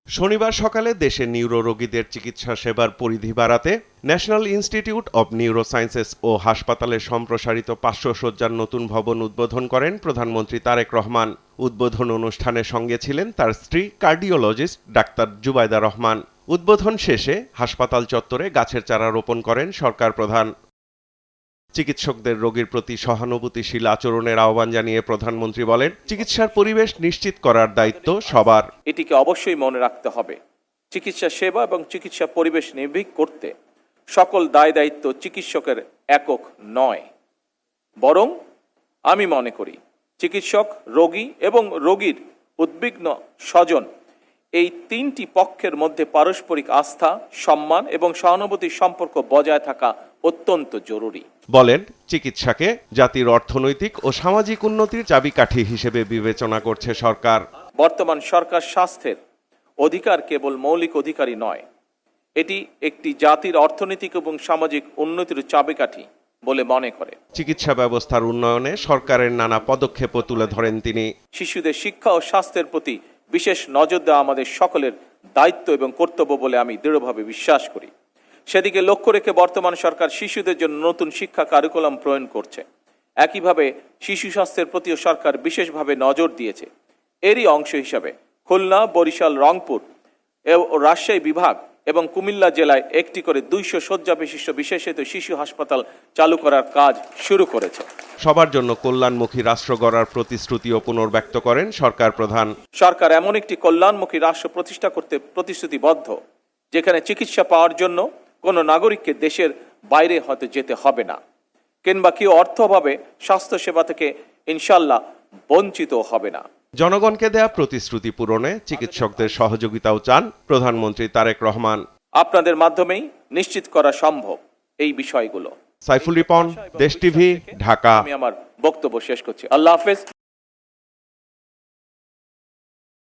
শনিবার সকালে দেশে নিউরো রোগীদের চিকিৎসা সেবার পরিধি বাড়াতে ন্যাশনাল ইনস্টিটিউট অব নিউরোসায়েন্সেস ও হাসপাতালের সম্প্রসারিত 500 শয্যার নতুন ভবন উদ্বোধন করেন প্রধানমন্ত্রী তারেক রহমান। উদ্বোধন অনুষ্ঠানের সঙ্গে ছিলেন তার স্ত্রী কার্ডিওলজিস্ট ডাক্তার জুবাইদা রহমান। উদ্বোধন শেষে হাসপাতাল চত্বরে গাছের চারা রোপণ করেন সরকার প্রধান। চিকিৎসকদের রোগীর প্রতি সহানুভূতিশীল আচরণের আহ্বান জানিয়ে প্রধানমন্ত্রী বলেন, চিকিৎসার পরিবেশ নিশ্চিত করার দায়িত্ব সবার। এটিকে অবশ্যই মনে রাখতে হবে। চিকিৎসা সেবা এবং চিকিৎসা পরিবেশ নির্ভীক করতে সকল দায় দায়িত্ব চিকিৎসকের একক নয়, বরং আমি মনে করি চিকিৎসক, রোগী এবং রোগীর উদ্বিগ্ন স্বজন এই তিনটি পক্ষের মধ্যে পারস্পরিক আস্থা, সম্মান এবং সহানুভূতির সম্পর্ক বজায় থাকা অত্যন্ত জরুরি। বলেন, চিকিৎসাকে জাতির অর্থনৈতিক ও সামাজিক উন্নতির চাবিকাঠি হিসেবে বিবেচনা করছে সরকার। বর্তমান সরকার স্বাস্থ্যের অধিকার কেবল মৌলিক অধিকারই নয়, এটি একটি জাতির অর্থনৈতিক এবং সামাজিক উন্নতির চাবিকাঠি বলে মনে করে। চিকিৎসা ব্যবস্থার উন্নয়নে সরকারের নানা পদক্ষেপও তুলে ধরেন তিনি। শিশুদের শিক্ষা ও স্বাস্থ্যের প্রতি বিশেষ নজর দেওয়া আমাদের সকলের দায়িত্ব এবং কর্তব্য বলে আমি দৃঢ়ভাবে বিশ্বাস করি। সেদিকে লক্ষ্য রেখে বর্তমান সরকার শিশুদের জন্য নতুন শিক্ষা কারিকুলাম প্রণয়ন করছে। একইভাবে শিশু স্বাস্থ্যের প্রতিও সরকার বিশেষভাবে নজর দিয়েছে। এরই অংশ হিসাবে খুলনা, বরিশাল, রংপুর ও রাজশাহী বিভাগ এবং কুমিল্লা জেলায় একটি করে 200 শয্যা বিশিষ্ট বিশেষায়িত শিশু হাসপাতাল চালু করার কাজ শুরু করেছে। সবার জন্য কল্যাণমুখী রাষ্ট্র গড়ার প্রতিশ্রুতিও পুনর্ব্যক্ত করেন সরকার প্রধান। সরকার এমন একটি কল্যাণমুখী রাষ্ট্র প্রতিষ্ঠা করতে প্রতিশ্রুতিবদ্ধ, যেখানে চিকিৎসা পাওয়ার জন্য কোনো নাগরিককে দেশের বাইরে হতে যেতে হবে না, কিংবা কেউ অর্থ অভাবে স্বাস্থ্যসেবা থেকে ইনশাল্লাহ বঞ্চিত হবে না। জনগণকে দেয়া প্রতিশ্রুতি পূরণে চিকিৎসকদের সহযোগিতাও চান প্রধানমন্ত্রী তারেক রহমান। আপনাদের মাধ্যমেই নিশ্চিত করা সম্ভব এই বিষয়গুলো। সাইফুল রিপন, দেশ টিভি, ঢাকা। আমি আমার বক্তব্য শেষ করছি। আল্লাহ হাফেজ।